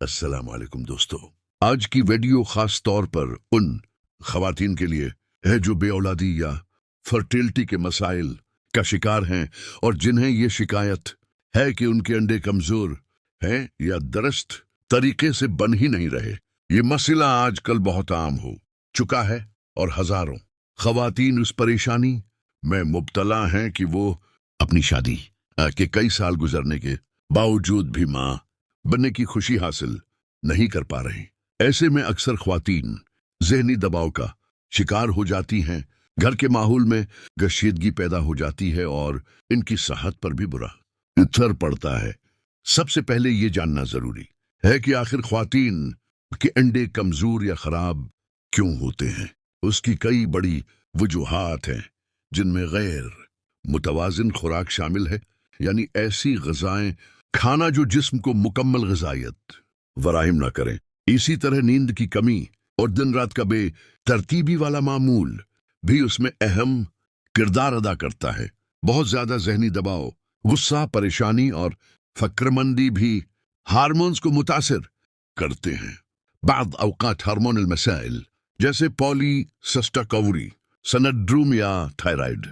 अस्सलाम वालेकुम दोस्तों। आज की वीडियो खास तौर पर उन खवातीन के लिए है जो बेऔलादी या फर्टिलिटी के मसाइल का शिकार हैं और जिन्हें ये शिकायत है कि उनके अंडे कमजोर हैं या दुरुस्त तरीके से बन ही नहीं रहे। ये मसला आजकल बहुत आम हो चुका है और हजारों खवातीन उस परेशानी में मुब्तला हैं कि वो अपनी शादी के कई साल गुजरने के बावजूद भी माँ बनने की खुशी हासिल नहीं कर पा रहे। ऐसे में अक्सर ख्वातीन ज़हनी दबाव का शिकार हो जाती हैं, घर के माहौल में कशीदगी पैदा हो जाती है और इनकी सेहत पर भी बुरा असर पड़ता है। सबसे पहले ये जानना जरूरी है कि आखिर ख्वातीन के अंडे कमजोर या खराब क्यों होते हैं। उसकी कई बड़ी वजूहात हैं, जिनमें गैर मुतवाजिन खुराक शामिल है, यानी ऐसी ग़िज़ाएं खाना जो जिस्म को मुकम्मल ग़िज़ायत फराहम न करें। इसी तरह नींद की कमी और दिन रात का बेतरतीबी वाला मामूल भी उसमें अहम किरदार अदा करता है। बहुत ज़्यादा ज़हनी दबाव, गुस्सा, परेशानी और फ़क्रमंदी भी हार्मोन्स को मुतासिर करते हैं। बाद औक़ात हार्मोनल मसाइल जैसे पॉलीसिस्टिक ओवरी सिंड्रोम या थायराइड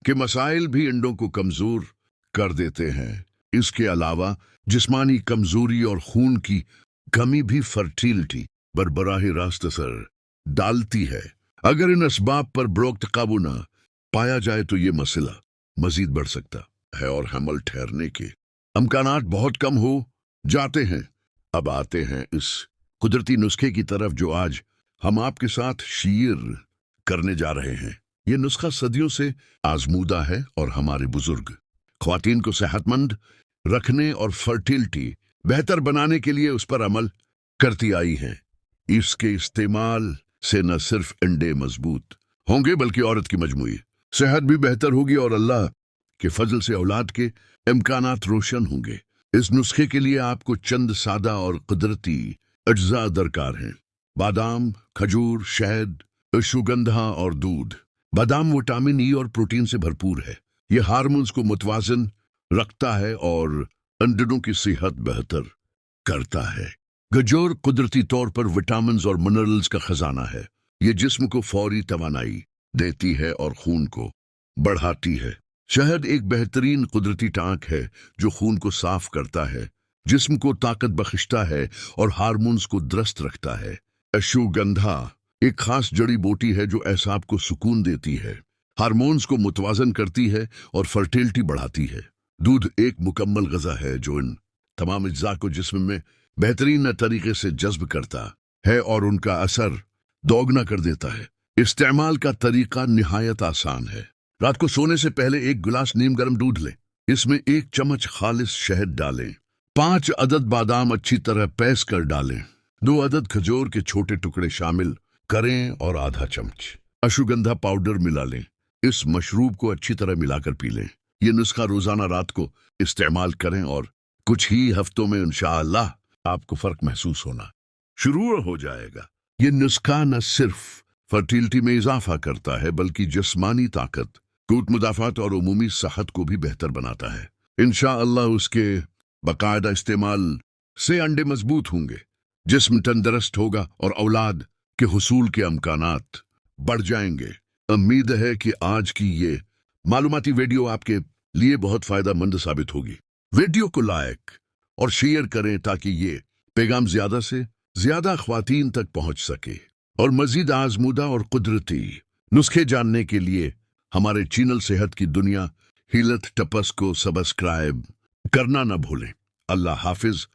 के मसाइल भी अंडों को कमज़ोर कर देते हैं। इसके अलावा जिस्मानी कमजोरी और खून की कमी भी फर्टिलिटी पर बराह रास्त असर डालती है। अगर इन असबाब पर वक्त काबू न पाया जाए तो ये मसला मजीद बढ़ सकता है और हमल ठहरने के अमकानात बहुत कम हो जाते हैं। अब आते हैं इस कुदरती नुस्खे की तरफ जो आज हम आपके साथ शेयर करने जा रहे हैं। ये नुस्खा सदियों से आजमूदा है और हमारे बुजुर्ग ख्वातीन को सेहतमंद रखने और फर्टिलिटी बेहतर बनाने के लिए उस पर अमल करती आई हैं। इसके इस्तेमाल से न सिर्फ अंडे मजबूत होंगे बल्कि औरत की मजमूई सेहत भी बेहतर होगी और अल्लाह के फजल से औलाद के इम्कानात रोशन होंगे। इस नुस्खे के लिए आपको चंद सादा और कुदरती अज्जा दरकार हैं। बादाम, खजूर, शहद, अश्वगंधा और दूध। बादाम विटामिन ई और प्रोटीन से भरपूर है। यह हार्मोन्स को मुतवाजन रखता है और अंडों की सेहत बेहतर करता है। खजूर कुदरती तौर पर विटामिन्स और मिनरल्स का खजाना है। यह जिस्म को फौरी तवानाई देती है और खून को बढ़ाती है। शहद एक बेहतरीन कुदरती टांक है जो खून को साफ करता है, जिस्म को ताकत बख्शता है और हार्मोन्स को दुरुस्त रखता है। अश्वगंधा एक खास जड़ी बूटी है जो एसाब को सुकून देती है, हार्मोन्स को मुतवाजन करती है और फर्टिलिटी बढ़ाती है। दूध एक मुकम्मल ग़िज़ा है जो इन तमाम अज्जा को जिस्म में बेहतरीन तरीके से जज्ब करता है और उनका असर दोगुना कर देता है। इस्तेमाल का तरीका निहायत आसान है। रात को सोने से पहले एक गिलास नीम गर्म दूध लें, इसमें 1 चम्मच खालिस शहद डालें, 5 अदद बादाम अच्छी तरह पीस कर डालें, 2 अदद खजूर के छोटे टुकड़े शामिल करें और आधा चम्मच अश्वगंधा पाउडर मिला लें। इस मशरूब को अच्छी तरह मिलाकर पी लें। ये नुस्खा रोजाना रात को इस्तेमाल करें और कुछ ही हफ्तों में इंशाअल्लाह आपको फर्क महसूस होना शुरू हो जाएगा। ये नुस्खा न सिर्फ फर्टिलिटी में इजाफा करता है बल्कि जिस्मानी ताकत, कूट मुदाफात और उमूमी सेहत को भी बेहतर बनाता है। इंशाअल्लाह उसके बाकायदा इस्तेमाल से अंडे मजबूत होंगे, जिस्म तंदुरुस्त होगा और औलाद के हुसूल के अमकानात बढ़ जाएंगे। उम्मीद है कि आज की ये मालूमाती वीडियो आपके लिए बहुत फायदेमंद साबित होगी। वीडियो को लाइक और शेयर करें ताकि ये पैगाम ज्यादा से ज्यादा ख्वातीन तक पहुंच सके। और मजीद आजमूदा और कुदरती नुस्खे जानने के लिए हमारे चैनल सेहत की दुनिया हिलत टपस को सब्सक्राइब करना न भूलें। अल्लाह हाफिज।